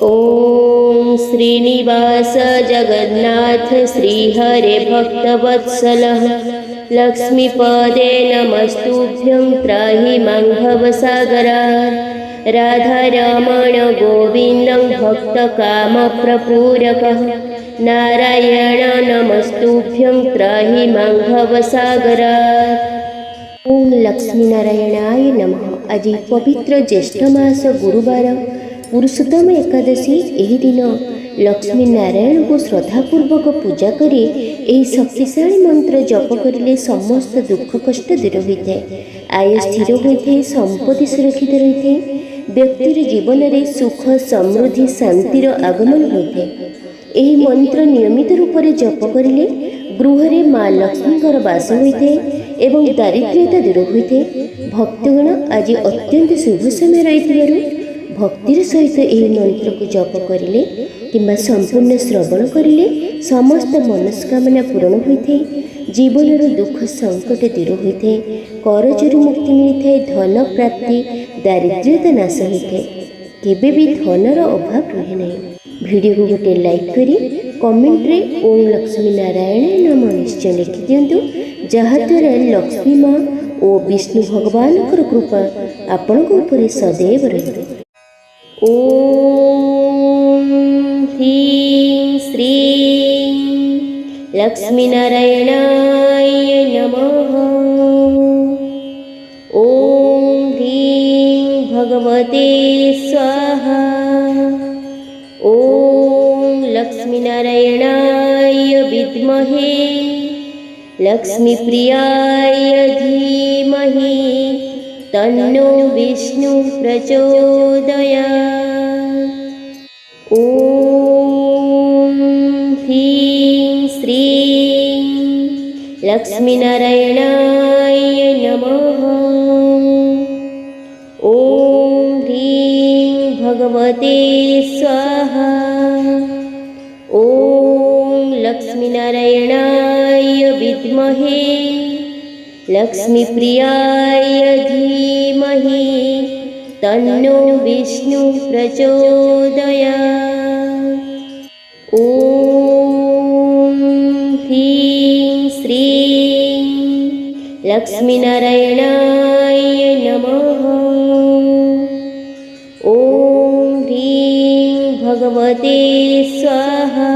ॐ श्रीनिवास जगन्नाथ श्रीहरे भक्तवत्सलः लक्ष्मीपदे नमस्तुभ्यं त्राहि मां भवसागरात्। राधारमण गोविन्दं भक्तकामप्रपूरकः नारायण नमस्तुभ्यं त्राहि मां भवसागरात्। ओं लक्ष्मीनारायणाय नमः। आज पवित्र ज्येष्ठ मास गुरुवार पुरुषोत्तम एकादशी। यही दिन लक्ष्मी नारायण को श्रद्धापूर्वक पूजा करी यही शक्तिशाली मंत्र जप करें समस्त दुख कष्ट दूर होता है, आय स्थिर होता है, संपत्ति सुरक्षित रही है, व्यक्तिर जीवन में सुख समृद्धि शांतिर आगमन होता है। यही मंत्र नियमित रूप से जप करें गृह में माँ लक्ष्मी वास होता है एवं दारिद्र्यता दूर होता है। भक्तगण आज अत्यंत शुभ समय रही भक्तिर सहित यही मंत्र को जप करें कि संपूर्ण श्रवण करें समस्त मनस्कामना पूरण होता है, जीवन दुख संकट दूर होता है, करजरू मुक्ति मिलता है, धन प्राप्ति दारिद्र्यता नाश होता है, केबे भी धनर अभाव रहे नहीं। वीडियो को गोटे लाइक करी कमेंट रे ओम लक्ष्मी नारायण नाम निश्चय लिखि दिंतु, जहाद्वारा लक्ष्मी माँ और विष्णु भगवान कृपा आपण ऊपर सदैव रही। ओम ह्रीं श्रीं लक्ष्मीनारायणाय नमः। ओम ह्रीं भगवते स्वाहा। ओम लक्ष्मीनारायणाय विद्महे लक्ष्मीप्रियाय धीमहि तन्नो विष्णु प्रचोदयात्। ओम ह्रीं श्रीं लक्ष्मीनारायणाय नमः। ओम ह्रीं भगवते स्वाहा। ओम लक्ष्मीनारायणाय विद्महे लक्ष्मीप्रियाय धीमहि तन्नो विष्णु प्रचोदयात्। ओम ह्रीं श्रीं लक्ष्मीनारायणाय नमः। ओम ह्रीं भगवते स्वाहा।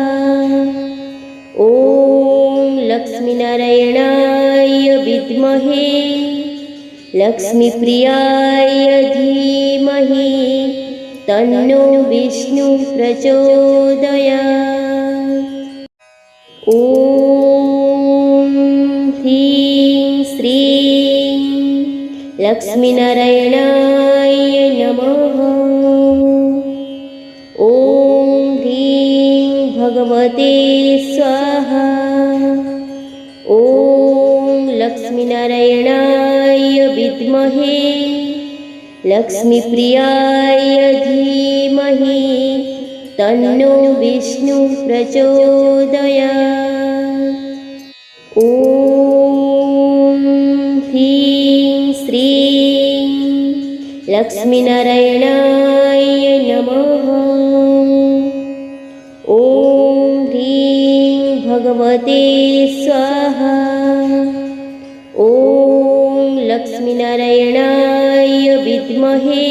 ओम लक्ष्मीनारायणाय विद्महे लक्ष्मीप्रियाय धीमहि तन्नो विष्णु प्रचोदयात्। ओम ह्रीं श्रीं लक्ष्मीनारायणाय नमः। ओम ह्रीं भगवते स्वाहा। ओम लक्ष्मीनारायणाय विद्महे लक्ष्मीप्रियाय धीमहि तन्नो विष्णु प्रचोदयात्। ओम ह्रीं श्रीं लक्ष्मीनारायणाय नमः। ओम ह्रीं भगवते स्वाहा। ओम लक्ष्मीनारायणाय विद्महे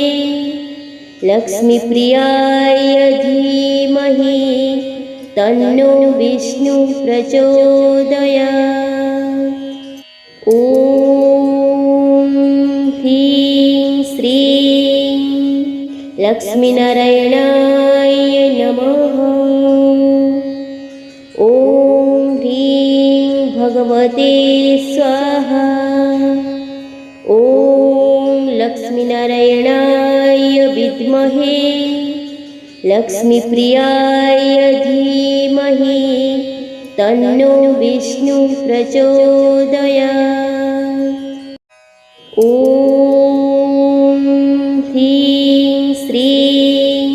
लक्ष्मीप्रियाय धीमहि तन्नो विष्णु प्रचोदयात्। ओम ह्रीं श्रीं लक्ष्मीनारायणाय नमः। ओम ह्रीं भगवते स्वाहा। ओम लक्ष्मीनारायणाय विद्महे लक्ष्मीप्रियाय धीमहि तन्नो विष्णु प्रचोदयात्। ओम ह्रीं श्रीं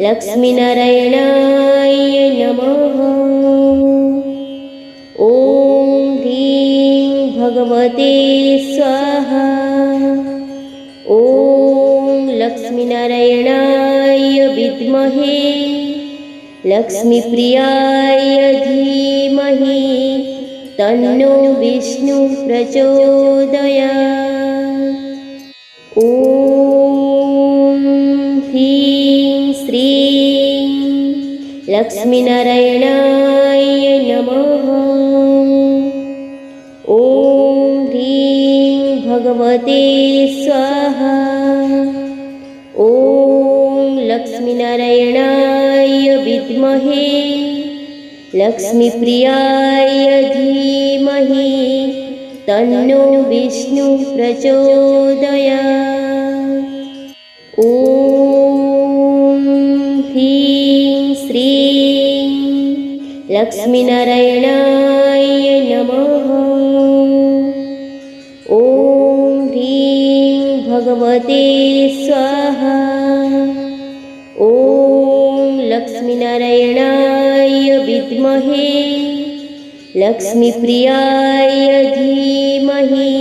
लक्ष्मीनारायणाय नमः। ओम ह्रीं भगवते स्वाहा। ओम लक्ष्मी लक्ष्मीनारायणाय विद्महे लक्ष्मीप्रियाय धीमहि तन्नो विष्णु प्रचोदयात्। ॐ ह्रीं श्रीं लक्ष्मीनारायणाय नमः। ॐ ह्रीं भगवते स्वाहा। ॐ लक्ष्मीनारायणाय विद्महे लक्ष्मीप्रियाय धीमहि तन्नो विष्णु प्रचोदयात्। ॐ ह्रीं श्रीं लक्ष्मीनारायणाय नमः। ॐ ह्रीं भगवते स्वाहा। ॐ लक्ष्मीनारायणाय विद्महे लक्ष्मीप्रियाय धीमहि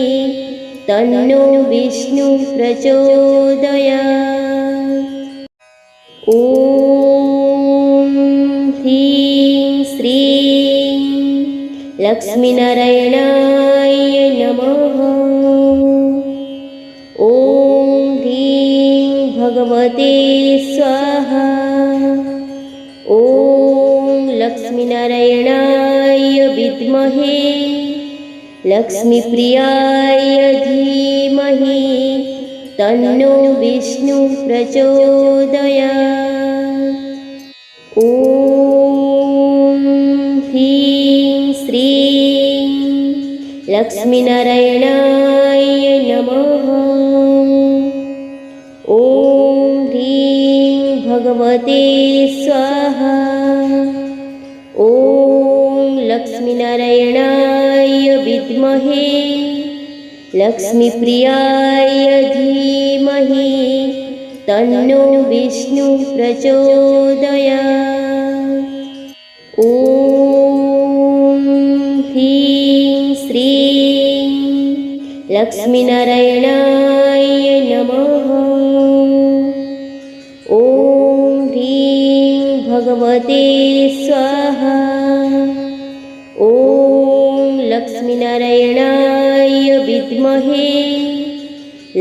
तन्नो विष्णु प्रचोदयात्। ॐ ह्रीं श्रीं लक्ष्मीनारायणाय नमः। ॐ ह्रीं भगवते स्वाहा। ॐ लक्ष्मीनारायणाय विद्महे लक्ष्मीप्रियाय धीमहि तन्नो विष्णु प्रचोदयात्। ॐ ह्रीं श्रीं लक्ष्मीनारायणाय नमः। ॐ ह्रीं भगवते स्वाहा। ॐ लक्ष्मीनारायणाय विद्महे लक्ष्मीप्रियाय धीमहि तन्नो विष्णु प्रचोदयात्। ॐ ह्रीं श्रीं लक्ष्मीनारायणाय नमः। ॐ ह्रीं भगवते स्वाहा। ॐ लक्ष्मीनारायणाय विद्महे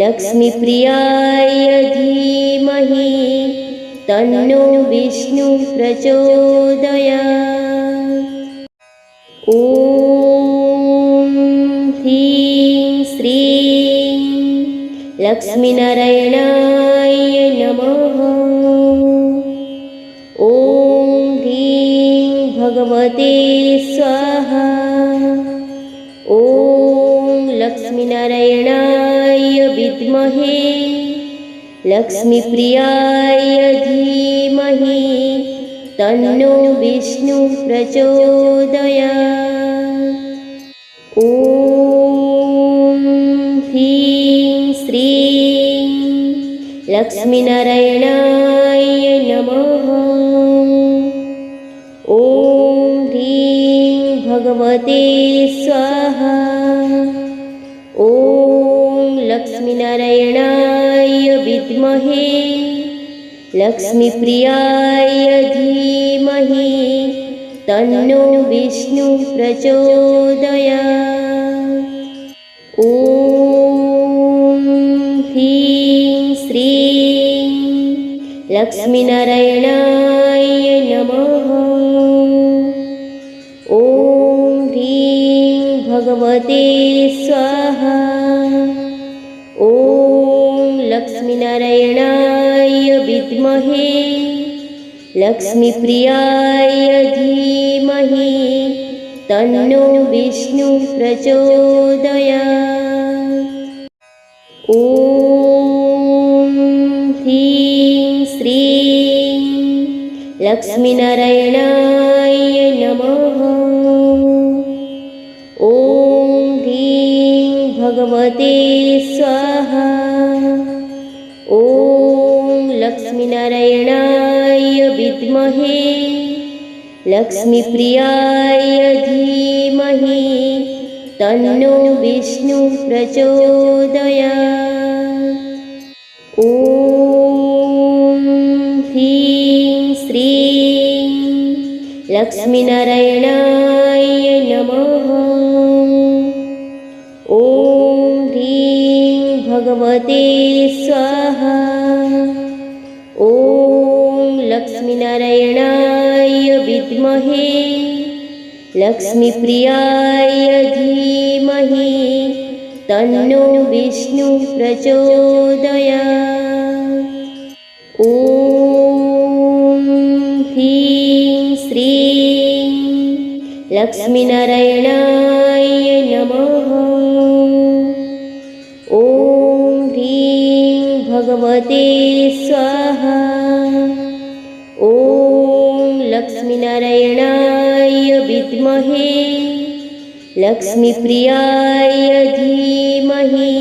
लक्ष्मीप्रियाय धीमहि तन्नो विष्णु प्रचोदयात्। ॐ ह्रीं श्रीं लक्ष्मीनारायणाय नमः। ॐ ह्रीं भगवते स्वाहा। ॐ लक्ष्मीनारायणाय विद्महे लक्ष्मीप्रियाय धीमहि तन्नो विष्णु प्रचोदयात्। ॐ ह्रीं श्रीं लक्ष्मीनारायणाय नमः। ॐ ह्रीं भगवते स्वाहा। ॐ लक्ष्मीनारायणाय विद्महे लक्ष्मीप्रियाय धीमहि तन्नो विष्णु प्रचोदयात्। ॐ ह्रीं श्रीं लक्ष्मीनारायणाय नमः। ॐ ह्रीं भगवते स्वाहा। ॐ लक्ष्मीनारायणाय विद्महे लक्ष्मीप्रियाय धीमहि तन्नो विष्णु प्रचोदयात्। ॐ ह्रीं श्रीं लक्ष्मीनारायणाय नमः। ॐ ह्रीं भगवते स्वाहा। ॐ लक्ष्मीनारायणाय विद्महे लक्ष्मीप्रियाय धीमहि तन्नो विष्णु प्रचोदयात्। ॐ ह्रीं श्रीं लक्ष्मीनारायणाय नमः। ॐ ह्रीं भगवते स्वाहा। ॐ लक्ष्मीनारायणाय विद्महे लक्ष्मीप्रियाय धीमहि तन्नो विष्णु प्रचोदयात्। ॐ ह्रीं श्रीं लक्ष्मीनारायणाय नमः। ॐ ह्रीं भगवते स्वाहा। ॐ लक्ष्मीनारायणाय विद्महे लक्ष्मीप्रियाय धीमहि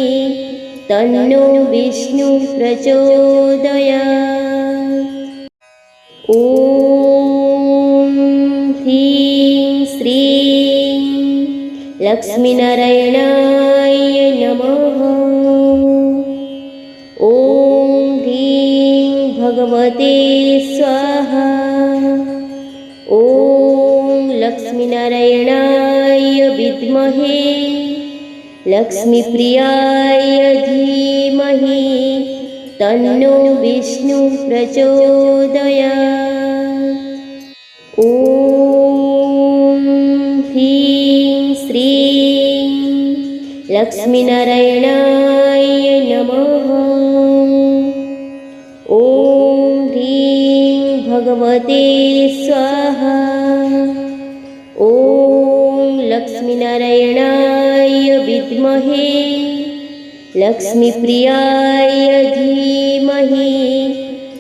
तन्नो विष्णु प्रचोदयात्। ॐ ह्रीं श्रीं लक्ष्मीनारायणाय नमः। ॐ ह्रीं भगवते स्वाहा। ॐ लक्ष्मीनारायणाय विद्महे लक्ष्मीप्रियाय धीमहि तन्नो विष्णु प्रचोदयात्। ॐ ह्रीं श्रीं लक्ष्मीनारायणाय नमः। ॐ ह्रीं भगवते स्वाहा। ॐ लक्ष्मीनारायणाय विद्महे लक्ष्मीप्रियाय धीमहि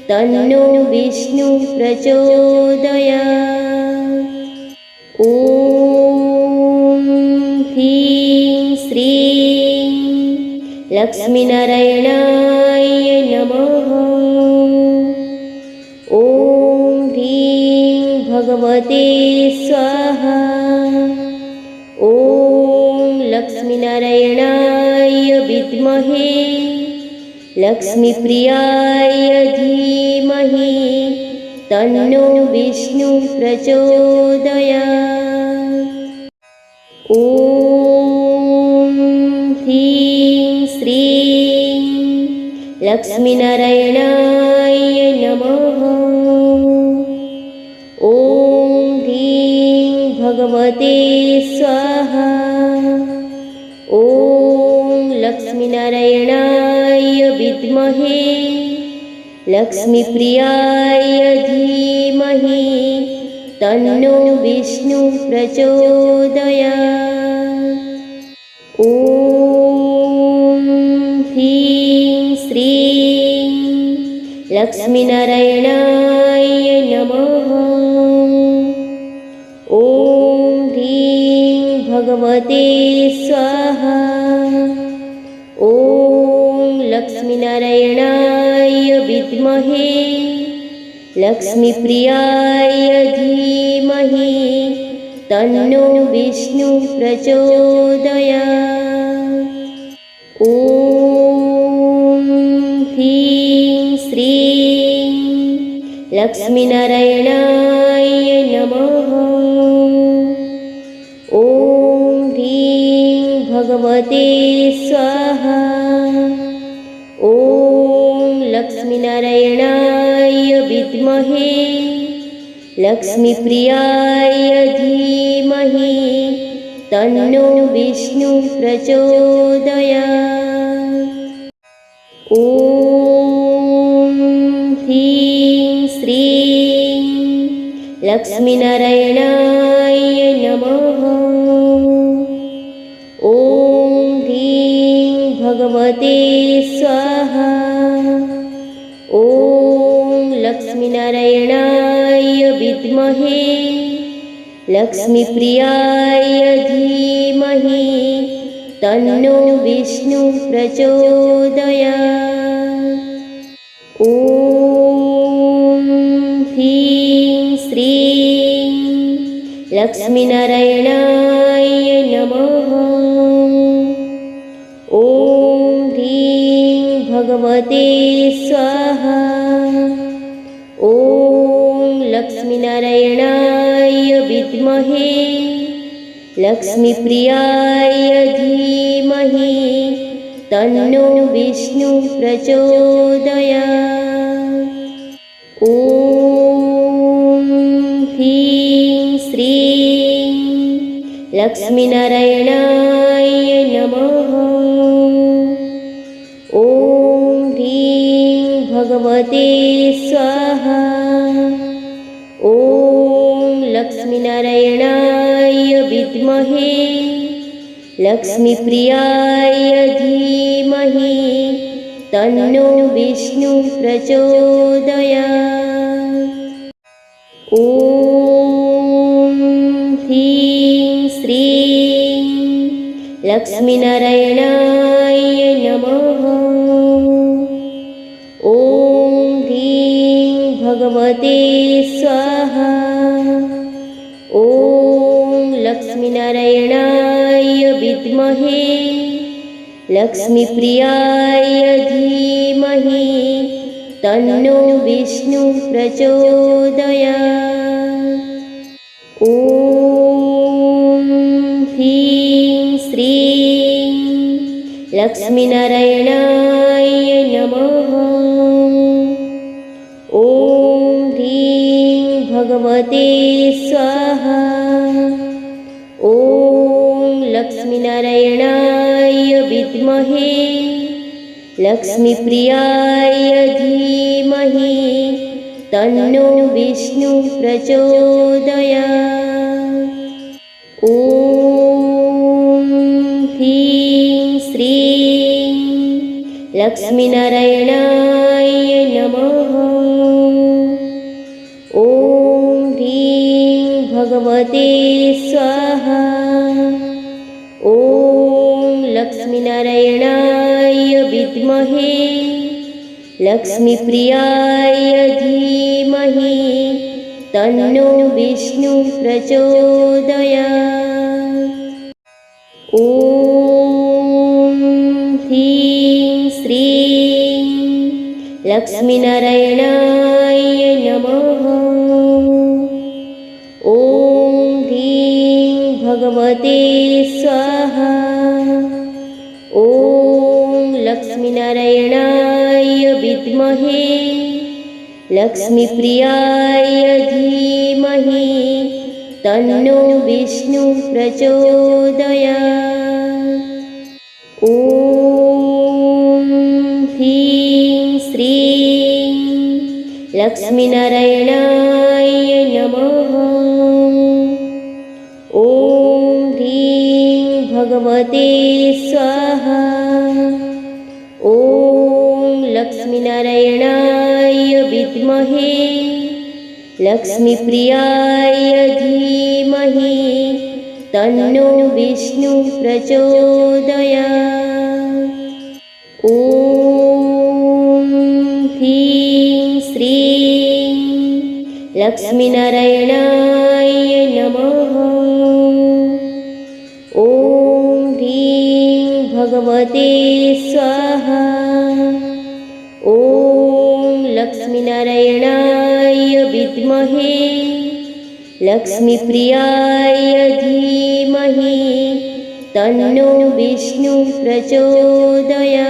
तन्नो विष्णु प्रचोदयात्। ॐ ह्रीं श्रीं लक्ष्मीनारायणाय नमः। ॐ ह्रीं भगवते स्वाहा। ॐ लक्ष्मीनारायणाय विद्महे लक्ष्मीप्रियाय धीमहि तन्नो विष्णु प्रचोदयात्। ॐ ह्रीं श्रीं लक्ष्मीनारायणाय नमः। ॐ ह्रीं भगवते स्वाहा। ॐ लक्ष्मीनारायणाय विद्महे लक्ष्मीप्रियाय धीमहि तन्नो विष्णु प्रचोदयात्। ॐ ह्रीं श्रीं लक्ष्मीनारायणाय नमः। ॐ ह्रीं भगवते स्वाहा। ॐ लक्ष्मीनारायणाय विद्महे लक्ष्मीप्रियाय धीमहि तन्नो विष्णु प्रचोदयात्। ॐ ह्रीं श्रीं लक्ष्मीनारायणाय नमः। ॐ ह्रीं भगवते स्वाहा। ॐ लक्ष्मीनारायणाय विद्महे लक्ष्मीप्रियाय धीमहि तन्नो विष्णु प्रचोदयात्। ॐ ह्रीं श्रीं लक्ष्मीनारायणाय नमः। ॐ ह्रीं भगवते स्वाहा। ॐ लक्ष्मीनारायणाय विद्महे लक्ष्मीप्रियाय धीमहि तन्नो विष्णु प्रचोदयात्। ॐ ह्रीं श्रीं लक्ष्मीनारायणाय नमः। ॐ ह्रीं भगवते स्वाहा। ॐ ॐ लक्ष्मीनारायणाय विद्महे लक्ष्मीप्रियाय धीमहि तन्नो विष्णु प्रचोदयात्। ॐ ह्रीं श्रीं लक्ष्मीनारायणाय नमः। ॐ ह्रीं भगवते स्वाहा। ॐ लक्ष्मीनारायणाय विद्महे लक्ष्मीप्रियाय धीमहि तन्नो विष्णु प्रचोदयात्। ॐ ह्रीं श्रीं लक्ष्मीनारायणाय नमः। ॐ ह्रीं भगवते स्वाहा। ॐ लक्ष्मीनारायणाय विद्महे लक्ष्मीप्रियाय धीमहि तन्नो विष्णु प्रचोदयात्। ॐ ह्रीं श्रीं लक्ष्मीनारायणाय नमः। ॐ ह्रीं भगवते स्वाहा। ॐ लक्ष्मीनारायणाय विद्महे लक्ष्मीप्रियाय धीमहि तन्नो विष्णु प्रचोदयात्। ॐ ह्रीं श्रीं लक्ष्मीनारायणाय नमः। ॐ ह्रीं भगवते स्वाहा। ॐ लक्ष्मीनारायणाय विद्महे लक्ष्मीप्रियाय धीमहि तन्नो विष्णु प्रचोदयात्। ॐ ह्रीं श्रीं लक्ष्मीनारायणाय नमः। ॐ ह्रीं भगवते स्वाहा। ॐ लक्ष्मीनारायणाय विद्महे लक्ष्मीप्रियाय धीमहि तन्नो विष्णु प्रचोदयात्। ॐ ह्रीं श्रीं लक्ष्मीनारायणाय नमः। ॐ ह्रीं भगवते स्वाहा। ॐ लक्ष्मीनारायणाय विद्महे लक्ष्मीप्रियाय धीमहि तन्नो विष्णु प्रचोदयात्। ॐ ह्रीं श्रीं लक्ष्मीनारायणाय नमः। ॐ ह्रीं भगवते स्वाहा। ॐ लक्ष्मीनारायणाय विद्महे लक्ष्मीप्रियाय धीमहि तन्नो विष्णु प्रचोदयात्।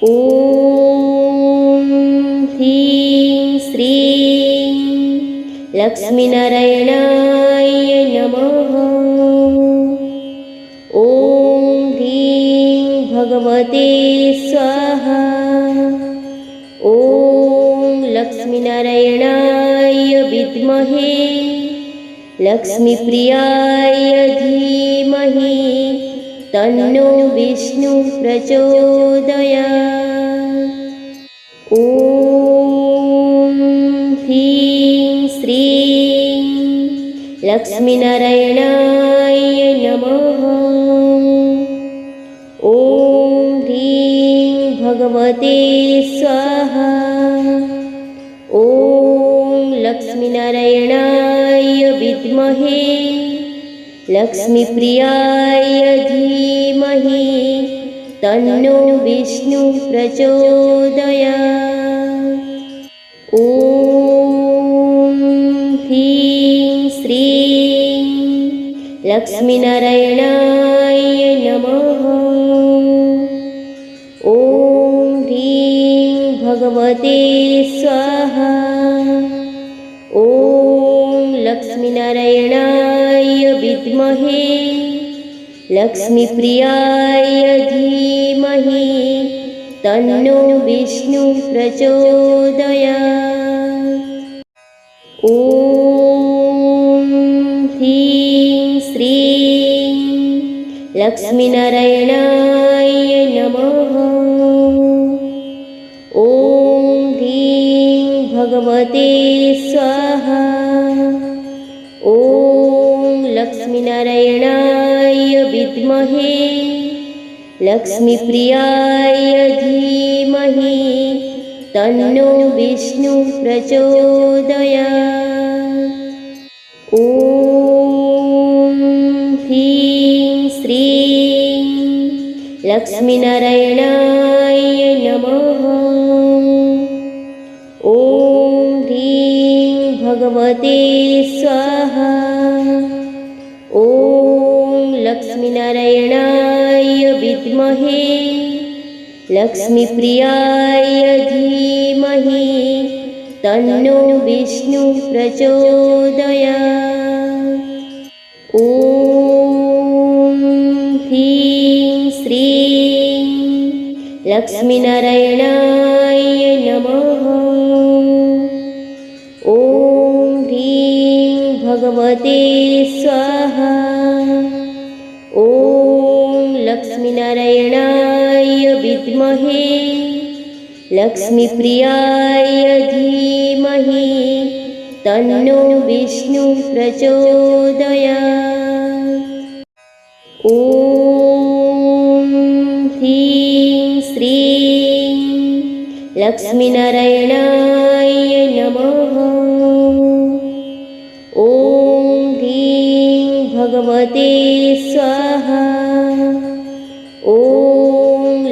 ॐ ह्रीं श्रीं लक्ष्मीनारायणाय नमः। ॐ ह्रीं भगवते स्वाहा। ॐ लक्ष्मीनारायणाय विद्महे लक्ष्मीप्रियाय धीमहि तन्नो विष्णु प्रचोदयात्। ॐ ह्रीं श्रीं लक्ष्मीनारायणाय नमः। ॐ ह्रीं भगवते स्वाहा। ॐ लक्ष्मीनारायणाय विद्महे लक्ष्मीप्रियाय धीमहि तन्नो विष्णु प्रचोदयात्। ॐ ह्रीं श्रीं लक्ष्मीनारायणाय नमः। ॐ ह्रीं भगवते स्वाहा। ॐ लक्ष्मीनारायणाय विद्महे लक्ष्मीप्रियाय धीमहि तन्नो विष्णु प्रचोदयात्। ॐ ह्रीं श्रीं लक्ष्मीनारायणाय नमः। ॐ ह्रीं भगवते स्वाहा। ॐ लक्ष्मीनारायणाय विद्महे लक्ष्मीप्रियाय धीमहि तन्नो विष्णु प्रचोदयात्। ॐ ह्रीं श्रीं लक्ष्मीनारायणाय नमः। ॐ ह्रीं भगवते स्वाहा। ॐ लक्ष्मीनारायणाय विद्महे लक्ष्मीप्रियाय धीमहि तन्नो विष्णु प्रचोदयात्। ॐ ह्रीं श्रीं लक्ष्मीनारायणाय नमः। ॐ ह्रीं भगवते स्वाहा। ॐ लक्ष्मीनारायणाय विद्महे लक्ष्मीप्रियाय धीमहि तन्नो विष्णु प्रचोदयात्। ॐ ह्रीं श्रीं लक्ष्मीनारायणाय नमः। ॐ ह्रीं भगवते स्वाहा। ॐ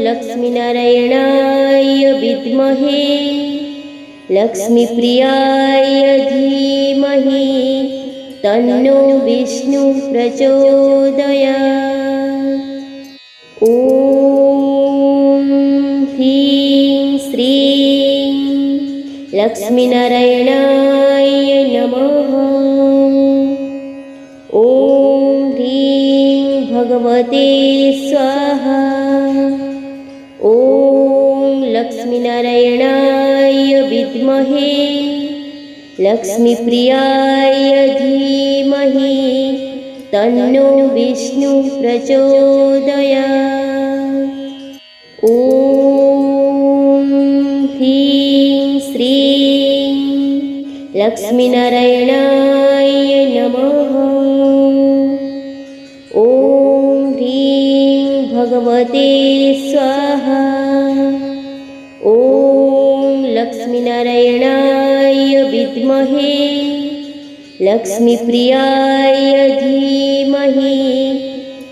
लक्ष्मीनारायणाय विद्महे लक्ष्मीप्रियाय धीमहि तन्नो विष्णु प्रचोदयात्। ॐ ह्रीं श्रीं लक्ष्मीनारायणाय नमः। ॐ ह्रीं भगवते स्वाहा। ॐ लक्ष्मीनारायणाय विद्महे लक्ष्मीप्रियाय धीमहि तन्नो विष्णु प्रचोदयात्। ॐ ह्रीं श्रीं लक्ष्मीनारायणाय नमः। ॐ ह्रीं भगवते स्वाहा। ॐ लक्ष्मीनारायणाय विद्महे लक्ष्मीप्रियाय धीमहि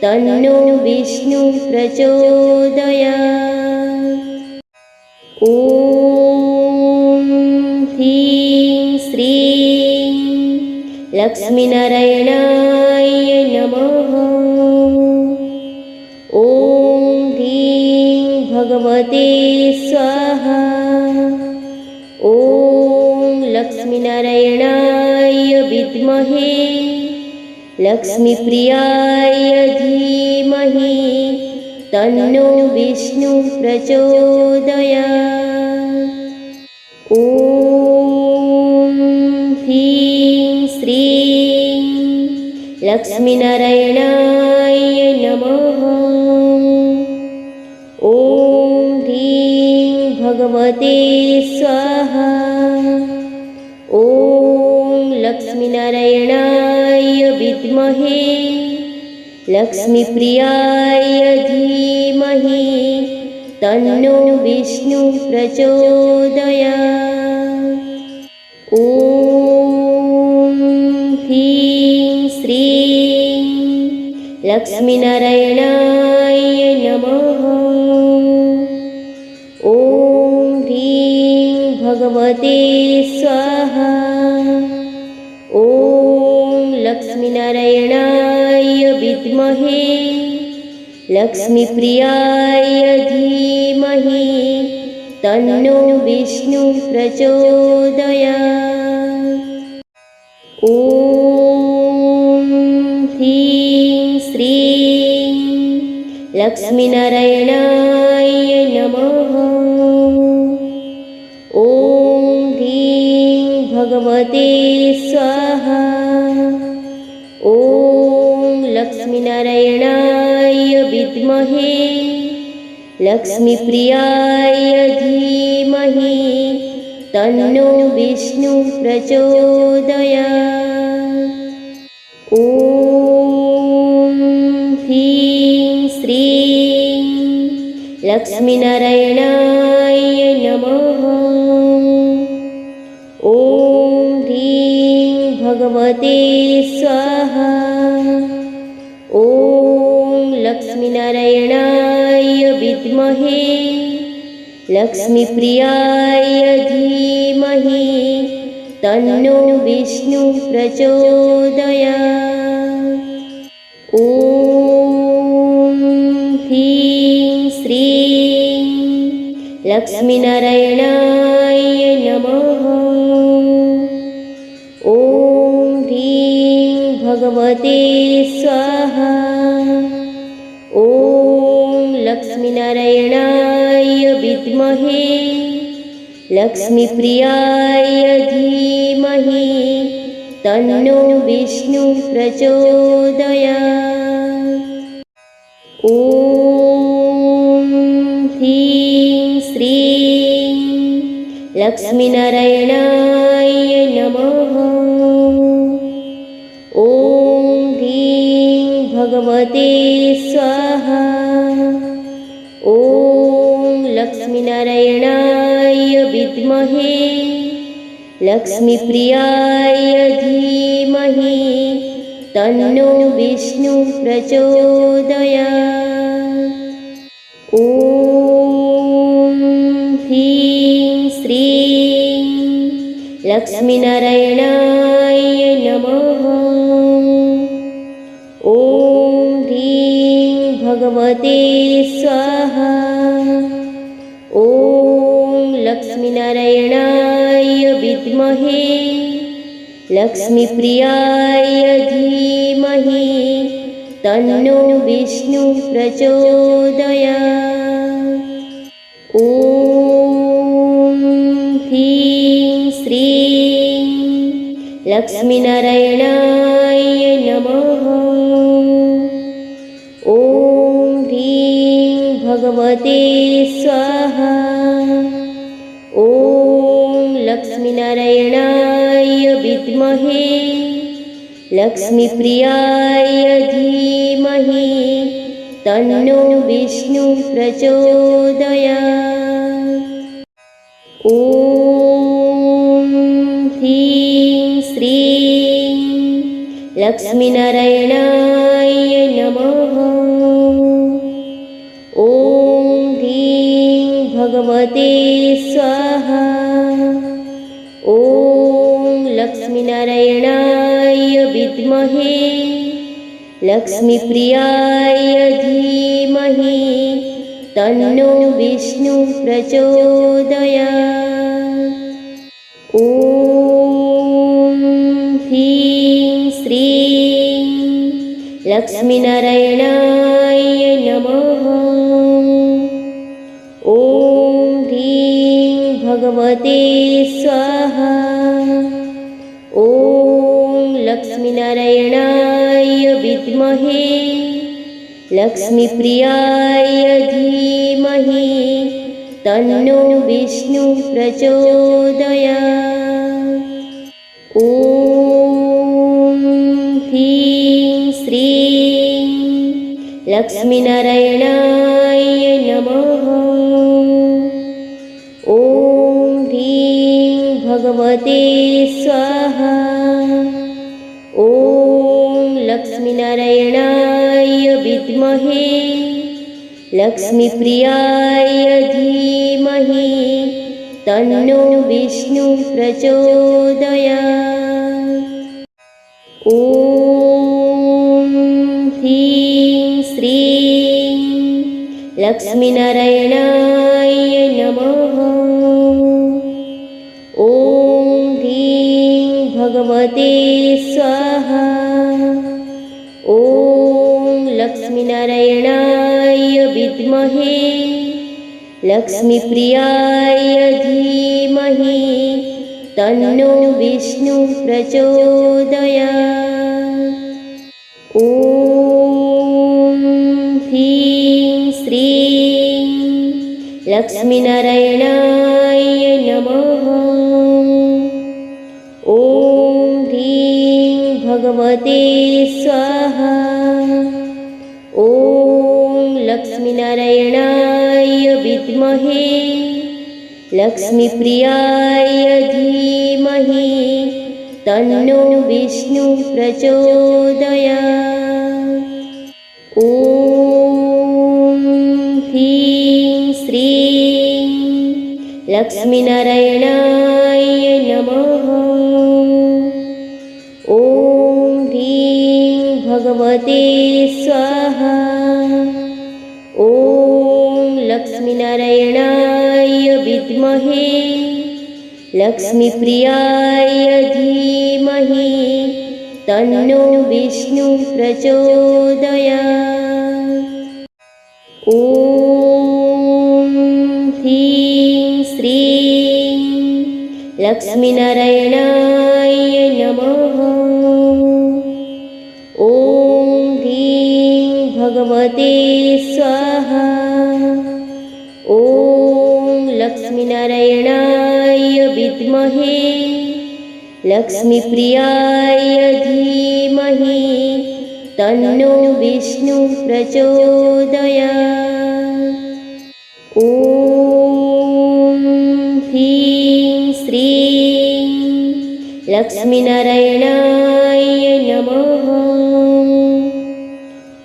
तन्नो विष्णु प्रचोदयात्। ॐ ह्रीं श्रीं लक्ष्मीनारायणाय नमः। ॐ ह्रीं भगवते स्वाहा। ॐ लक्ष्मीनारायणाय विद्महे लक्ष्मीप्रियाय धीमहि तन्नो विष्णु प्रचोदयात्। ॐ ह्रीं श्रीं लक्ष्मीनारायणाय नमः। ॐ ह्रीं भगवते स्वाहा। ॐ लक्ष्मीनारायणाय विद्महे लक्ष्मीप्रियाय धीमहि तन्नो विष्णु प्रचोदयात्। ॐ ह्रीं श्रीं लक्ष्मीनारायणाय नमः। ॐ ह्रीं भगवते स्वाहा। ॐ लक्ष्मीनारायणाय विद्महे लक्ष्मीप्रियाय धीमहि तन्नो विष्णु प्रचोदयात्। ॐ ह्रीं श्रीं लक्ष्मीनारायणाय नमः। ॐ ह्रीं भगवते स्वाहा। ॐ लक्ष्मीनारायणाय विद्महे लक्ष्मीप्रियाय धीमहि तन्नो विष्णु प्रचोदयात्। ॐ ह्रीं श्रीं लक्ष्मीनारायणाय नमः। ॐ ह्रीं भगवते स्वाहा। ॐ लक्ष्मीनारायणाय विद्महे लक्ष्मीप्रियाय धीमहि तन्नो विष्णु प्रचोदयात्। ॐ ह्रीं श्रीं लक्ष्मीनारायणाय नमः। ॐ ह्रीं भगवते स्वाहा। ॐ लक्ष्मीनारायणाय विद्महे लक्ष्मीप्रियाय धीमहि तन्नो विष्णु प्रचोदयात्। ॐ ह्रीं श्रीं लक्ष्मीनारायणाय नमः। ॐ ह्रीं भगवते स्वाहा। ॐ लक्ष्मीनारायणाय विद्महे लक्ष्मीप्रियाय धीमहि तन्नो विष्णु प्रचोदयात्। ॐ ह्रीं श्रीं लक्ष्मीनारायणाय नमः। ॐ ह्रीं भगवते स्वाहा। ॐ लक्ष्मीनारायणाय विद्महे लक्ष्मीप्रियाय धीमहि तन्नो विष्णु प्रचोदयात्। ॐ ह्रीं श्रीं लक्ष्मीनारायणाय नमः। ॐ ह्रीं भगवते स्वाहा। ॐ लक्ष्मीनारायणाय विद्महे लक्ष्मीप्रियाय धीमहि तन्नो विष्णु प्रचोदयात्। ॐ ह्रीं श्रीं लक्ष्मीनारायणाय नमः। ॐ ह्रीं भगवते स्वाहा। ॐ लक्ष्मीनारायणाय विद्महे लक्ष्मीप्रियाय धीमहि तन्नो विष्णु प्रचोदयात्। ॐ ह्रीं श्रीं लक्ष्मीनारायणाय नमः। ॐ ह्रीं भगवते स्वाहा। ॐ लक्ष्मीनारायणाय विद्महे लक्ष्मीप्रियाय धीमहि तन्नो विष्णु प्रचोदयात्। ॐ ह्रीं श्रीं लक्ष्मीनारायणाय नमः। ॐ ह्रीं भगवते स्वाहा। ॐ लक्ष्मीनारायणाय विद्महे लक्ष्मीप्रियाय धीमहि तन्नो विष्णु प्रचोदयात्। ॐ ह्रीं श्रीं लक्ष्मीनारायणाय नमः। ॐ ह्रीं भगवते स्वाहा। ॐ लक्ष्मीनारायणाय विद्महे लक्ष्मीप्रियाय धीमहि तन्नो विष्णु प्रचोदयात्। ॐ ह्रीं श्रीं लक्ष्मीनारायणाय नमः। ॐ ह्रीं भगवते स्वाहा। ॐ लक्ष्मीनारायणाय विद्महे लक्ष्मीप्रियाय धीमहि तन्नो विष्णु प्रचोदयात्। ॐ ह्रीं श्रीं लक्ष्मीनारायणाय नमः। ॐ ह्रीं भगवते स्वाहा। ॐ लक्ष्मीनारायणाय विद्महे लक्ष्मीप्रियाय धीमहि तन्नो विष्णु प्रचोदयात्। ॐ ह्रीं श्रीं लक्ष्मीनारायणाय नमः। ॐ ह्रीं भगवते स्वाहा। ॐ लक्ष्मीनारायणाय विद्महे लक्ष्मीप्रियाय धीमहि तन्नो विष्णु प्रचोदयात्। ॐ ह्रीं श्रीं लक्ष्मीनारायणाय नमः।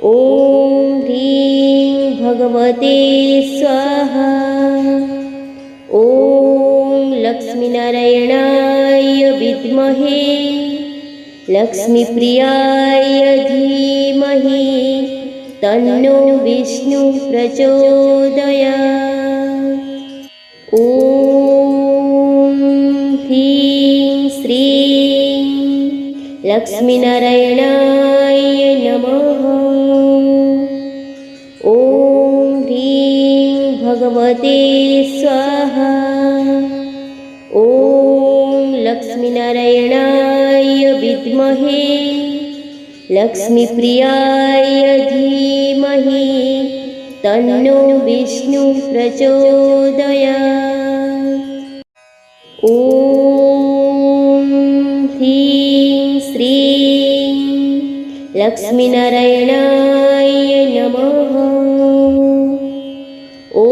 ॐ ह्रीं भगवते स्वाहा। ॐ लक्ष्मीनारायणाय विद्महे लक्ष्मीप्रियाय धीमहि तन्नो विष्णु प्रचोदयात्। ॐ ह्रीं श्रीं लक्ष्मीनारायणाय नमः। ॐ ह्रीं भगवते स्वाहा। ॐ लक्ष्मीनारायणाय विद्महे लक्ष्मीप्रियाय धीमहि तन्नो विष्णु प्रचोदयात्। ॐ ह्रीं श्रीं लक्ष्मीनारायणाय नमः। ॐ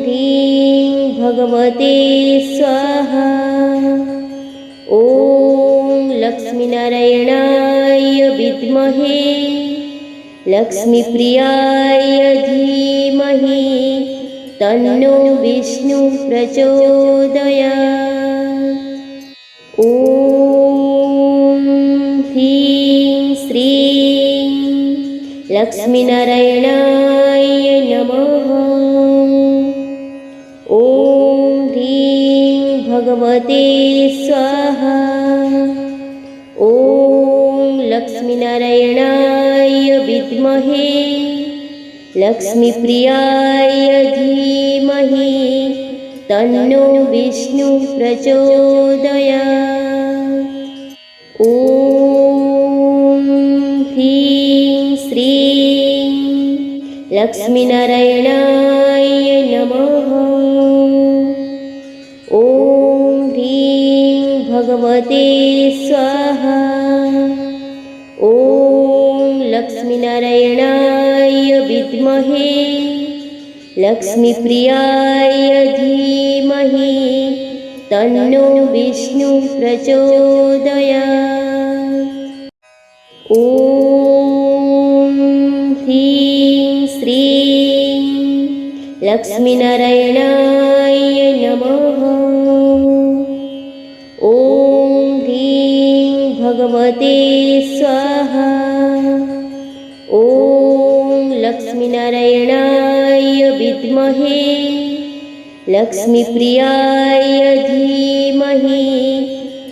ह्रीं भगवते स्वाहा। ॐ लक्ष्मीनारायणाय विद्महे लक्ष्मीप्रियाय धीमहि तन्नो विष्णु प्रचोदयात्। ॐ ह्रीं श्रीं लक्ष्मीनारायणाय नमः। ॐ ह्रीं भगवते स्वाहा। ॐ लक्ष्मीनारायणाय विद्महे लक्ष्मीप्रियाय धीमहि तन्नो विष्णु प्रचोदयात्। ॐ ह्रीं श्रीं लक्ष्मीनारायणाय नमः। ॐ ह्रीं भगवते स्वाहा। ॐ लक्ष्मीनारायणाय विद्महे लक्ष्मीप्रियाय धीमहि तन्नो विष्णु प्रचोदयात्। ॐ ह्रीं श्रीं लक्ष्मीनारायणाय नमः। ॐ ह्रीं भगवते स्वाहा। ॐ लक्ष्मीनारायणाय विद्महे लक्ष्मीप्रियाय धीमहि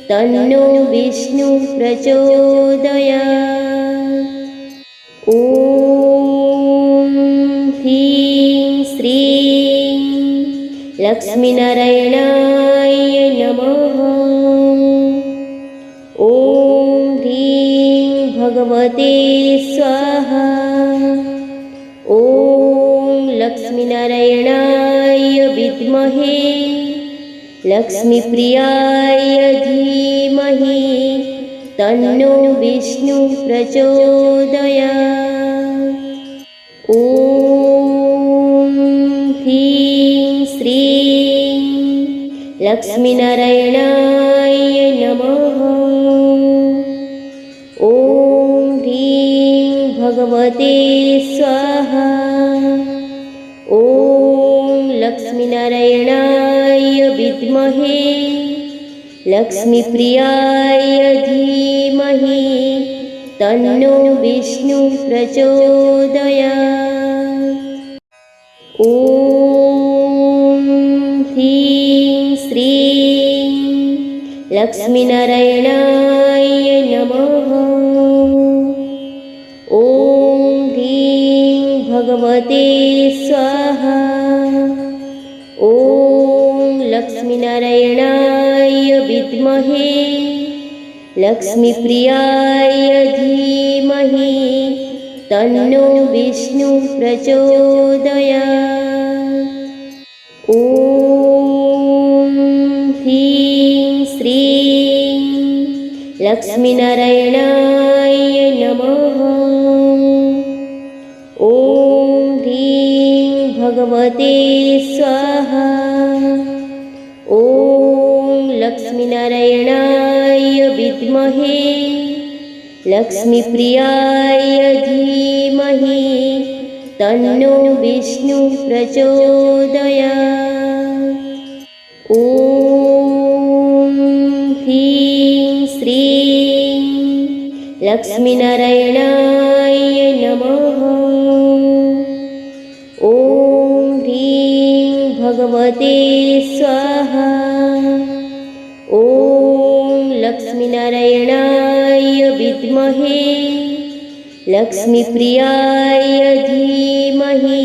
तन्नो विष्णु प्रचोदयात्। ॐ ह्रीं श्रीं लक्ष्मीनारायणाय नमः। ॐ ह्रीं भगवते स्वाहा। ॐ लक्ष्मीनारायणाय विद्महे लक्ष्मीप्रियाय धीमहि तन्नो विष्णु प्रचोदयात्। ॐ ह्रीं श्रीं लक्ष्मीनारायणाय नमः। ॐ ह्रीं भगवते स्वाहा। ॐ लक्ष्मीनारायणाय विद्महे लक्ष्मीप्रियाय धीमहि तन्नो विष्णु प्रचोदयात्। ॐ ह्रीं श्रीं लक्ष्मीनारायणाय नमः। ॐ ह्रीं भगवते स्वाहा। ॐ लक्ष्मीनारायणाय विद्महे लक्ष्मीप्रियाय धीमहि तन्नो विष्णु प्रचोदयात्। ॐ ह्रीं श्रीं लक्ष्मीनारायणाय नमः। ॐ ह्रीं भगवते स्वाहा। ॐ लक्ष्मीनारायणाय विद्महे लक्ष्मीप्रियाय धीमहि तन्नो विष्णु प्रचोदयात्। ॐ ह्रीं श्रीं लक्ष्मीनारायणाय नमः। ॐ ह्रीं भगवते स्वाहा। ॐ लक्ष्मीनारायणाय विद्महे लक्ष्मीप्रियाय धीमहि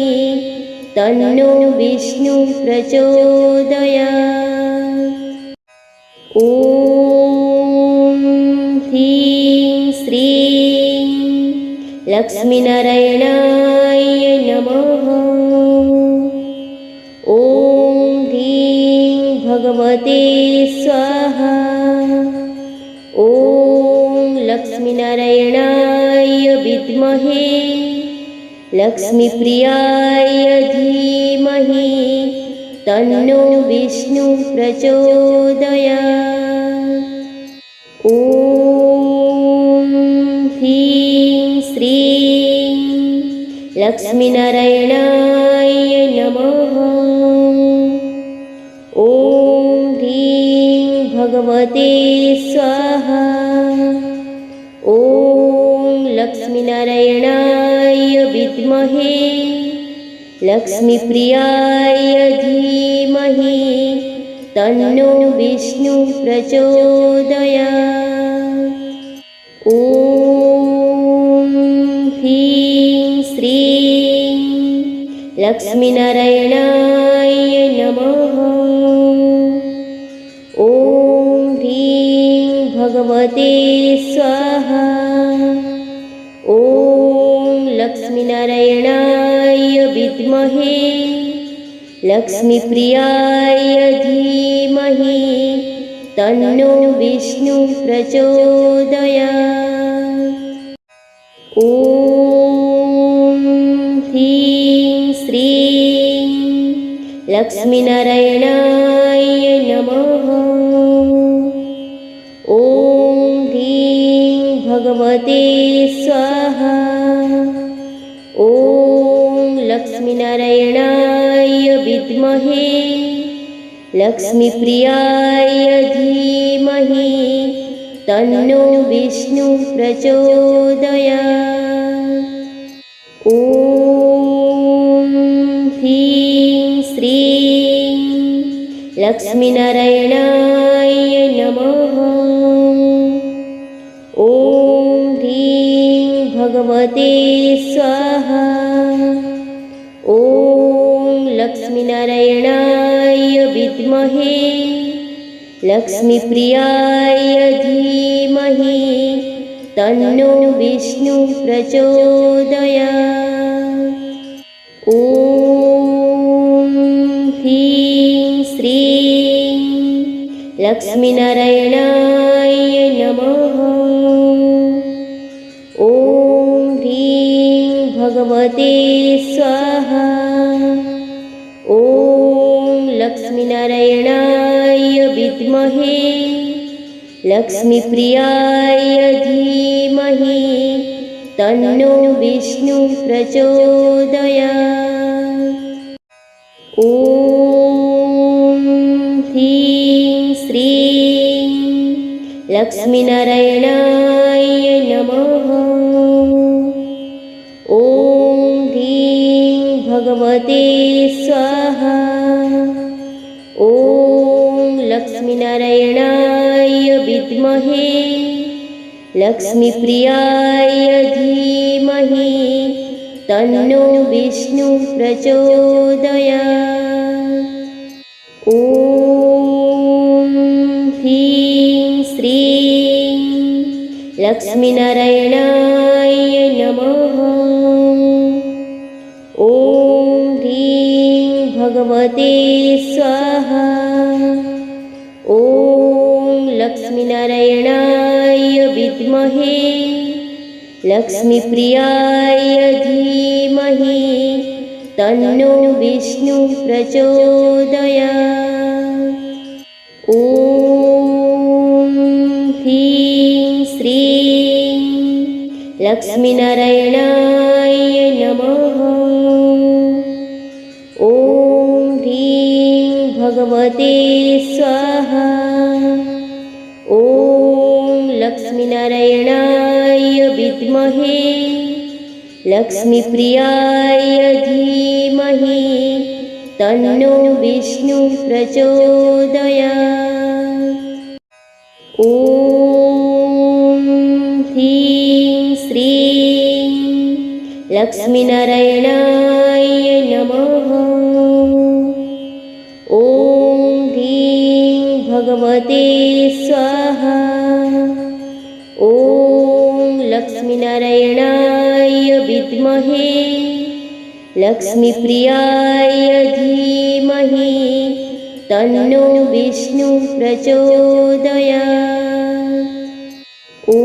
तन्नो विष्णु प्रचोदयात्। ॐ ह्रीं श्रीं लक्ष्मीनारायणाय नमः। ॐ ह्रीं भगवते स्वाहा। ॐ लक्ष्मीनारायणाय विद्महे लक्ष्मीप्रियाय धीमहि तन्नो विष्णु प्रचोदयात्। ॐ ह्रीं श्रीं लक्ष्मीनारायणाय नमः। ॐ ह्रीं भगवते स्वाहा। ॐ लक्ष्मीनारायणाय विद्महे लक्ष्मीप्रियाय धीमहि तन्नो विष्णु प्रचोदयात्। ॐ ह्रीं श्रीं लक्ष्मीनारायणाय नमः। ॐ ह्रीं भगवते स्वाहा। ॐ लक्ष्मीनारायणाय विद्महे लक्ष्मीप्रियाय धीमहि तन्नो विष्णु प्रचोदयात्। ॐ ह्रीं श्रीं लक्ष्मीनारायणाय नमः। ॐ ह्रीं भगवते स्वाहा। ॐ लक्ष्मीनारायणाय विद्महे लक्ष्मीप्रियाय धीमहि तन्नो विष्णु प्रचोदयात्। ॐ ह्रीं श्रीं लक्ष्मीनारायणाय नमः। ॐ ह्रीं भगवते स्वाहा। ॐ लक्ष्मीनारायणाय विद्महे लक्ष्मीप्रियाय धीमहि तन्नो विष्णु प्रचोदयात्। ॐ ह्रीं श्रीं लक्ष्मीनारायणाय नमः। ॐ ह्रीं भगवते स्वाहा। ॐ लक्ष्मीनारायणाय विद्महे लक्ष्मीप्रियाय धीमहि तन्नो विष्णु प्रचोदयात्। ॐ ह्रीं श्रीं लक्ष्मीनारायणाय नमः। ॐ ह्रीं भगवते स्वाहा। ॐ लक्ष्मीनारायणाय विद्महे लक्ष्मीप्रियाय धीमहि तन्नो विष्णु प्रचोदयात्। ॐ ह्रीं श्रीं लक्ष्मीनारायणाय नमः। ॐ ह्रीं भगवते स्वाहा। ॐ लक्ष्मीनारायणाय विद्महे लक्ष्मीप्रियाय धीमहि तन्नो विष्णु प्रचोदयात्। ॐ ह्रीं श्रीं लक्ष्मीनारायणाय नमः। ॐ ह्रीं भगवते स्वाहा। ॐ लक्ष्मीनारायणाय विद्महे लक्ष्मीप्रियाय धीमहि तन्नो विष्णु प्रचोदयात्। ॐ ह्रीं श्रीं लक्ष्मीनारायणाय नमः। ॐ ह्रीं भगवते स्वाहा। ॐ लक्ष्मीनारायणाय विद्महे लक्ष्मीप्रियाय धीमहि तन्नो विष्णु प्रचोदयात्। ॐ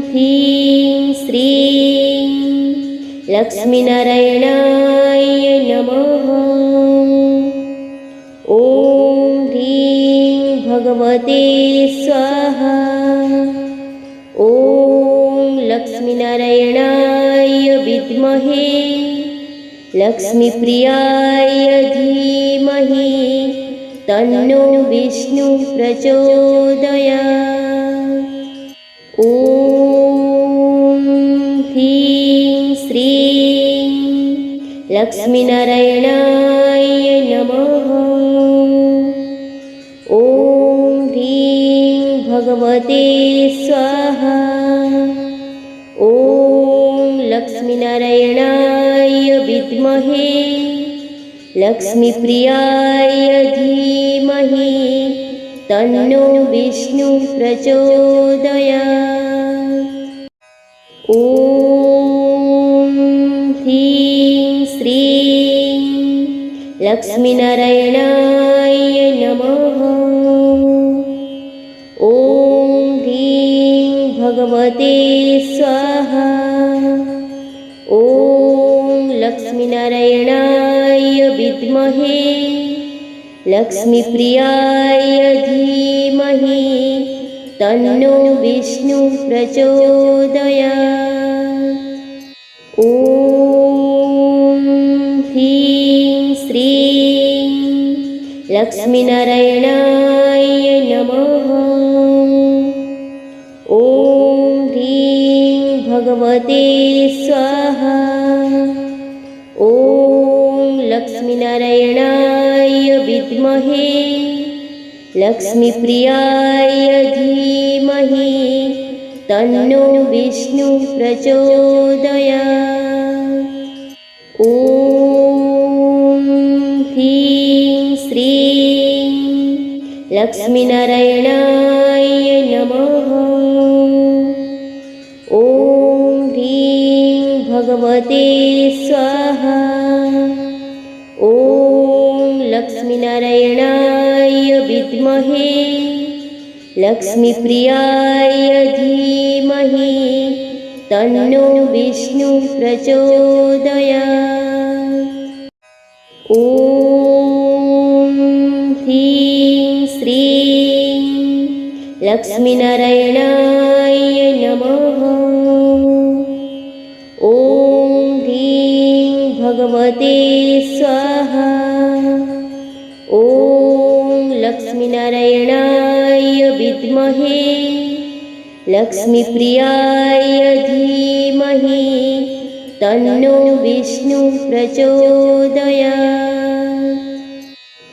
ह्रीं श्रीं लक्ष्मीनारायणाय नमः। ॐ ह्रीं भगवते स्वाहा। ॐ लक्ष्मीनारायणाय विद्महे लक्ष्मीप्रियाय धीमहि तन्नो विष्णु प्रचोदयात्। ॐ ह्रीं श्रीं लक्ष्मीनारायणाय नमः। ॐ ह्रीं भगवते स्वाहा। ॐ लक्ष्मीनारायणाय विद्महे लक्ष्मीप्रियाय धीमहि तन्नो विष्णु प्रचोदयात्। ॐ ह्रीं श्रीं लक्ष्मीनारायणाय नमः। ॐ ह्रीं भगवते स्वाहा। ॐ लक्ष्मीनारायणाय विद्महे लक्ष्मीप्रियाय धीमहि तन्नो विष्णु प्रचोदयात्। ॐ ह्रीं श्रीं लक्ष्मीनारायणाय नमः। ॐ ह्रीं भगवते स्वाहा। ॐ लक्ष्मीनारायणाय विद्महे लक्ष्मीप्रियाय धीमहि तन्नो विष्णु प्रचोदयात्। ॐ ह्रीं श्रीं लक्ष्मीनारायणाय नमः। ॐ ह्रीं भगवते स्वाहा। ॐ लक्ष्मीनारायणाय विद्महे लक्ष्मीप्रियाय धीमहि तन्नो विष्णु प्रचोदयात्। ॐ ह्रीं श्रीं लक्ष्मीनारायणाय नमः। ॐ ह्रीं भगवते स्वाहा। ॐ लक्ष्मीनारायणाय विद्महे लक्ष्मीप्रियाय धीमहि तन्नो विष्णु प्रचोदयात्।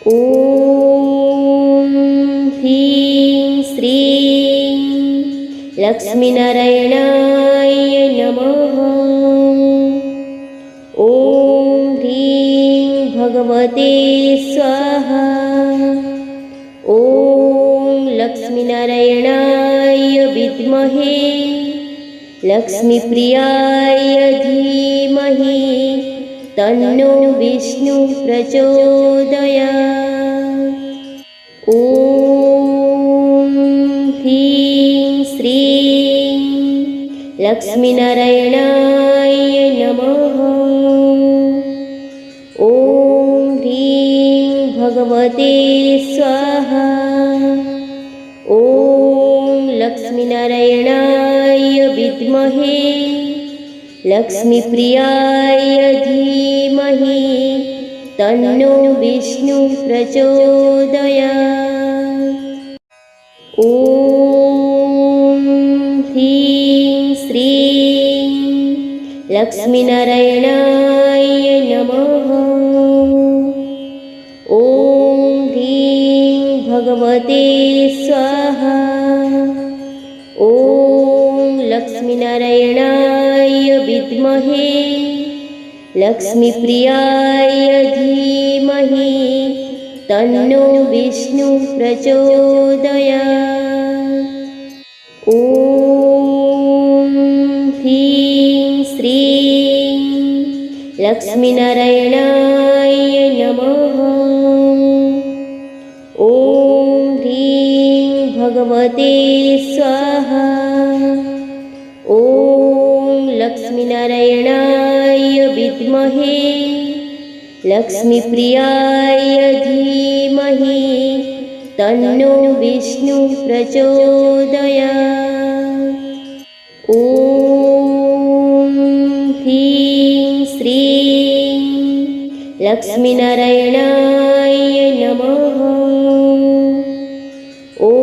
ॐ ह्रीं श्रीं लक्ष्मीनारायणाय नमः। ॐ ह्रीं भगवते स्वाहा। ॐ लक्ष्मीनारायणाय विद्महे लक्ष्मीप्रियाय धीमहि तन्नो विष्णु प्रचोदयात्। ॐ ह्रीं श्रीं लक्ष्मीनारायणाय नमः। ॐ ह्रीं भगवते स्वाहा। ॐ लक्ष्मीनारायणाय विद्महे लक्ष्मीप्रियाय धीमहि तन्नो विष्णु प्रचोदयात्। ॐ ह्रीं श्रीं लक्ष्मीनारायणाय नमः। ॐ ह्रीं भगवते स्वाहा। ॐ लक्ष्मीनारायणाय विद्महे लक्ष्मीप्रियाय धीमहि तन्नो विष्णु प्रचोदयात्। ॐ ह्रीं श्रीं लक्ष्मीनारायणाय नमः। ॐ ह्रीं भगवते स्वाहा। ॐ लक्ष्मीनारायणाय विद्महे लक्ष्मीप्रियाय धीमहि तन्नो विष्णु प्रचोदयात्। ॐ ह्रीं श्रीं लक्ष्मीनारायणाय नमः। ॐ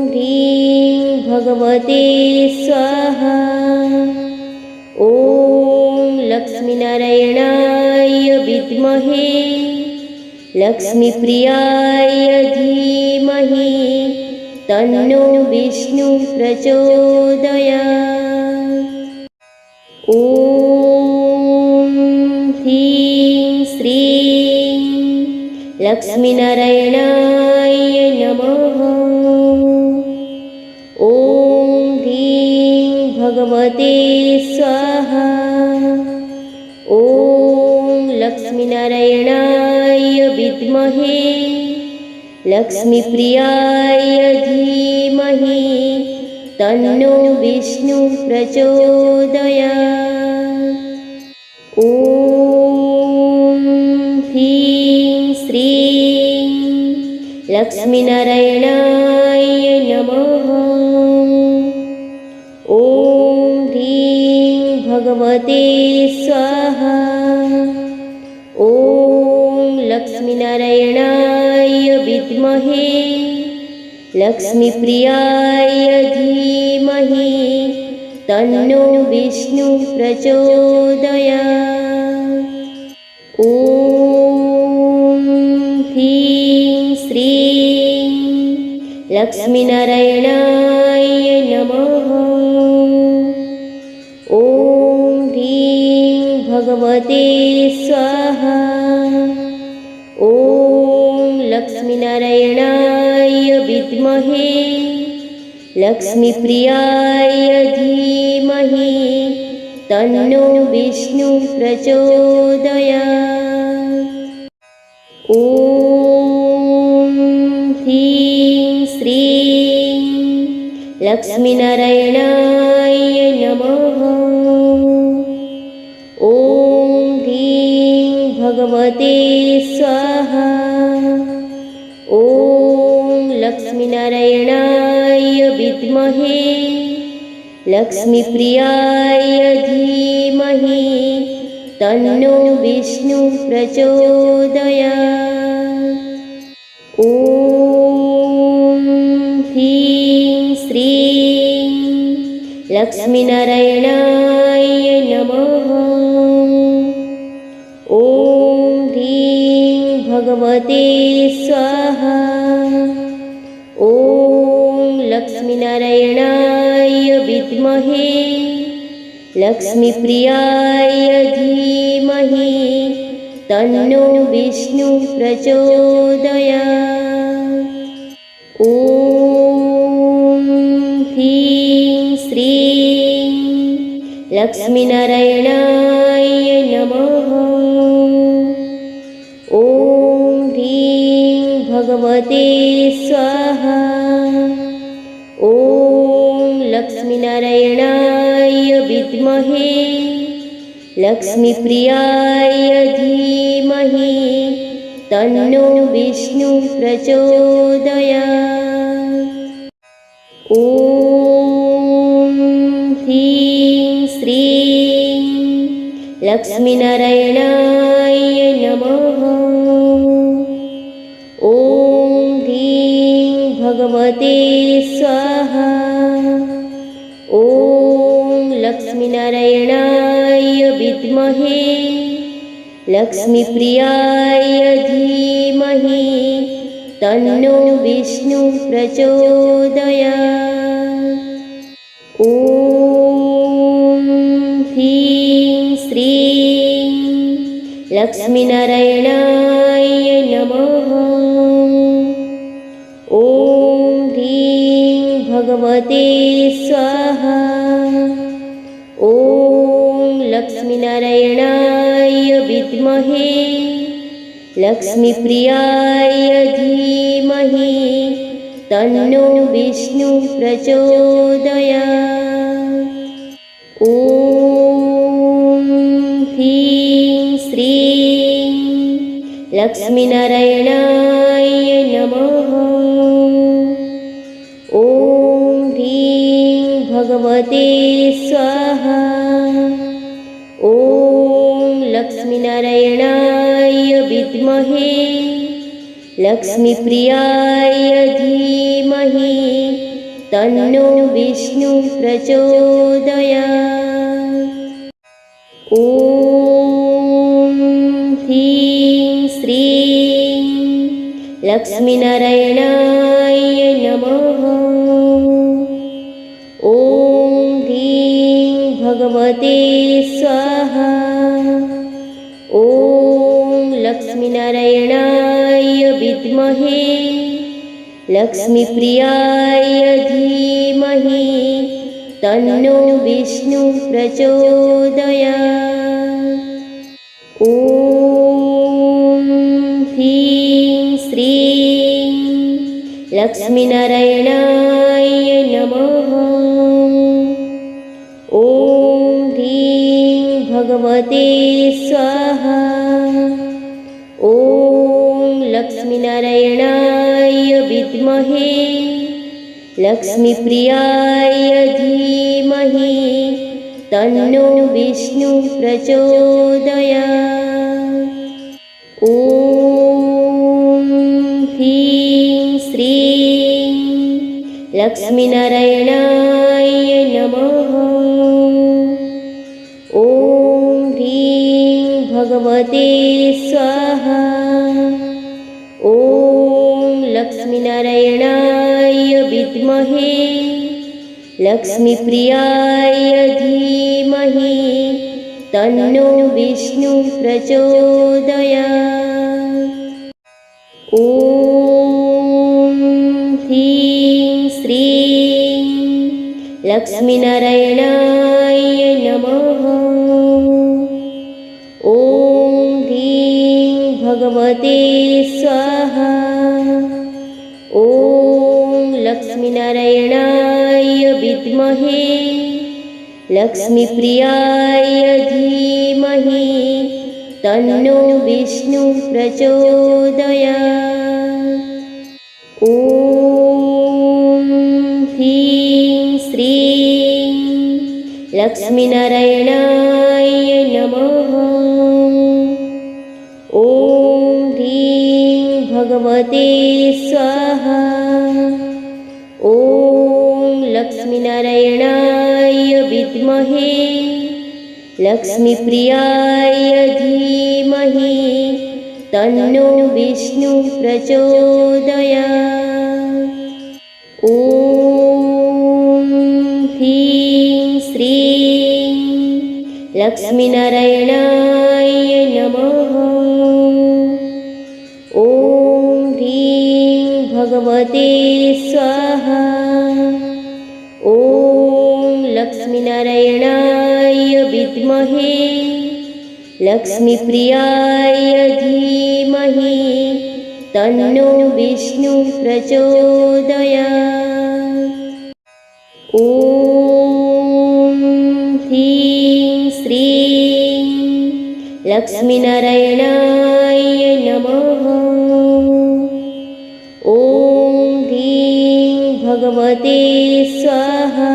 ह्रीं भगवते स्वाहा। ॐ लक्ष्मीनारायणाय विद्महे लक्ष्मीप्रियाय धीमहि तन्नो विष्णु प्रचोदयात्। ॐ ह्रीं श्रीं लक्ष्मीनारायणाय नमः। ॐ ह्रीं भगवते स्वाहा। ॐ लक्ष्मीनारायणाय विद्महे लक्ष्मीप्रियाय धीमहि तन्नो विष्णु प्रचोदयात्। ॐ ह्रीं श्रीं लक्ष्मीनारायणाय नमः। ॐ ह्रीं भगवते स्वाहा। ॐ लक्ष्मीनारायणाय लक्ष्मीप्रियाय धीमहि तन्नो विष्णु प्रचोदयात्। ॐ ह्रीं श्रीं लक्ष्मीनारायणाय नमः। ॐ ह्रीं भगवते स्वाहा। ॐ लक्ष्मीनारायणाय विद्महे लक्ष्मीप्रियाय धीमहि तन्नो विष्णु प्रचोदयात्। ॐ ह्रीं श्रीं लक्ष्मीनारायणाय नमः। ॐ ह्रीं भगवते स्वाहा। ॐ लक्ष्मीनारायणाय विद्महे लक्ष्मीप्रियाय धीमहि तन्नो विष्णु प्रचोदयात्। ॐ ह्रीं श्रीं लक्ष्मीनारायणाय नमः। ॐ ह्रीं भगवते स्वाहा। ॐ लक्ष्मीनारायणाय विद्महे लक्ष्मीप्रियाय धीमहि तन्नो विष्णु प्रचोदयात्। ॐ ह्रीं श्रीं लक्ष्मीनारायणाय नमः। ॐ ह्रीं भगवते स्वाहा। ॐ लक्ष्मीनारायणाय विद्महे लक्ष्मीप्रियाय धीमहि तन्नो विष्णु प्रचोदयात्। ॐ ह्रीं श्रीं लक्ष्मीनारायणाय नमः। ॐ ह्रीं भगवते स्वाहा। ॐ लक्ष्मीनारायणाय विद्महे लक्ष्मीप्रियाय धीमहि तन्नो विष्णु प्रचोदयात्। ॐ ह्रीं श्रीं लक्ष्मीनारायणाय नमः। ॐ ह्रीं भगवते स्वाहा। ॐ लक्ष्मीनारायणाय विद्महे लक्ष्मीप्रियाय धीमहि तन्नो विष्णु प्रचोदयात्। ॐ ह्रीं श्रीं लक्ष्मीनारायणाय नमः। ॐ ह्रीं भगवते स्वाहा। ॐ लक्ष्मीनारायणाय विद्महे लक्ष्मीप्रियाय धीमहि तन्नो विष्णु प्रचोदयात्। ॐ ह्रीं श्रीं लक्ष्मीनारायणाय नमः। ॐ ह्रीं भगवते स्वाहा। ॐ लक्ष्मीनारायणाय विद्महे लक्ष्मीप्रियाय धीमहि तन्नो विष्णु प्रचोदयात्। ॐ ह्रीं श्रीं लक्ष्मीनारायणाय नमः। ॐ ह्रीं भगवते स्वाहा। ॐ लक्ष्मीनारायणाय विद्महे लक्ष्मीप्रियाय धीमहि तन्नो विष्णु प्रचोदयात्। ॐ ह्रीं श्रीं लक्ष्मीनारायणाय नमः। ॐ ह्रीं भगवते स्वाहा। ॐ लक्ष्मीनारायणाय विद्महे लक्ष्मीप्रियाय धीमहि तन्नो विष्णु प्रचोदयात्। ॐ ह्रीं श्रीं लक्ष्मीनारायणाय नमः। ॐ ह्रीं भगवते स्वाहा। ॐ लक्ष्मीनारायणाय विद्महे लक्ष्मीप्रियाय धीमहि तन्नो विष्णु प्रचोदयात्। ॐ ह्रीं श्रीं लक्ष्मीनारायणाय नमः। ॐ ह्रीं भगवते स्वाहा। ॐ लक्ष्मीनारायणाय विद्महे लक्ष्मीप्रियाय धीमहि तन्नो विष्णु प्रचोदयात्। ॐ ह्रीं श्रीं लक्ष्मीनारायणाय नमः। ॐ ह्रीं भगवते स्वाहा। ॐ लक्ष्मीनारायणाय विद्महे लक्ष्मीप्रियाय धीमहि तन्नो विष्णु प्रचोदयात्। ॐ ह्रीं श्रीं लक्ष्मीनारायणाय नमः। ॐ ह्रीं भगवते स्वाहा।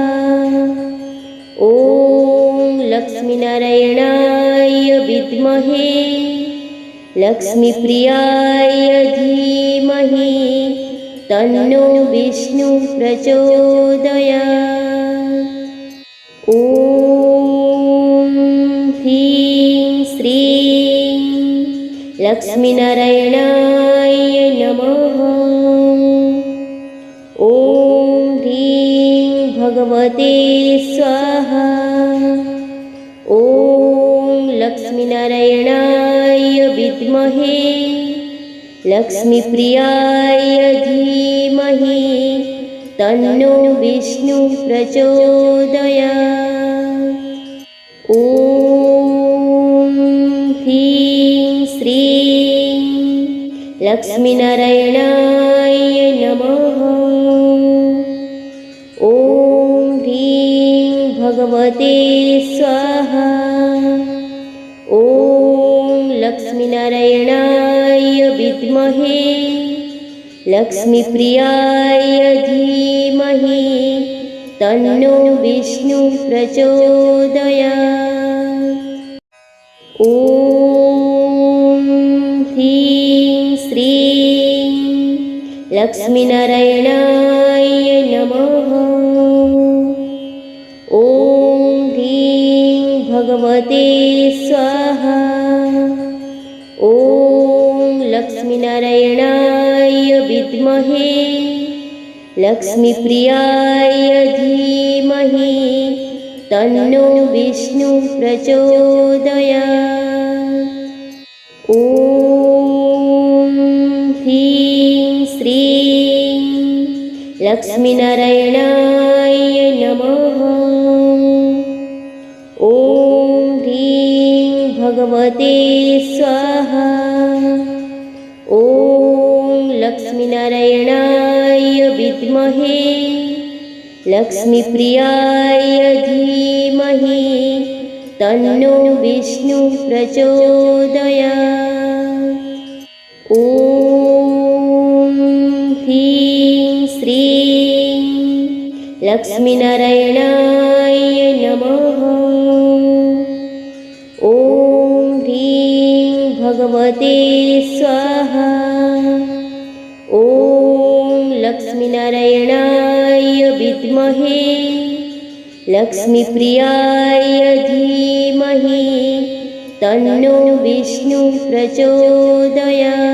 ॐ लक्ष्मीनारायणाय विद्महे लक्ष्मीप्रियाय धीमहि तन्नो विष्णु प्रचोदयात्। ॐ ह्रीं श्रीं लक्ष्मीनारायणाय नमः। ॐ ह्रीं भगवते स्वाहा। ॐ लक्ष्मीनारायणाय विद्महे लक्ष्मीप्रियाय धीमहि तन्नो विष्णु प्रचोदयात्। ॐ ह्रीं श्रीं लक्ष्मीनारायणाय नमः। ॐ ह्रीं भगवते स्वाहा। ॐ लक्ष्मीनारायणाय विद्महे लक्ष्मीप्रियाय धीमहि तन्नो विष्णु प्रचोदयात्। ॐ ह्रीं श्रीं लक्ष्मीनारायणाय नमः। ॐ ह्रीं भगवते स्वाहा। ॐ लक्ष्मीनारायणाय विद्महे लक्ष्मीप्रियाय धीमहि तन्नो विष्णु प्रचोदयात्। ॐ ह्रीं श्रीं लक्ष्मीनारायणाय नमः। ॐ ह्रीं भगवते स्वाहा। ॐ लक्ष्मीनारायणाय विद्महे लक्ष्मीप्रियाय धीमहि तन्नो विष्णु प्रचोदयात्। ॐ ह्रीं श्रीं लक्ष्मीनारायणाय नमः। ॐ ह्रीं भगवते स्वाहा। ॐ लक्ष्मीनारायणाय विद्महे लक्ष्मीप्रियाय धीमहि तन्नो विष्णु प्रचोदयात्।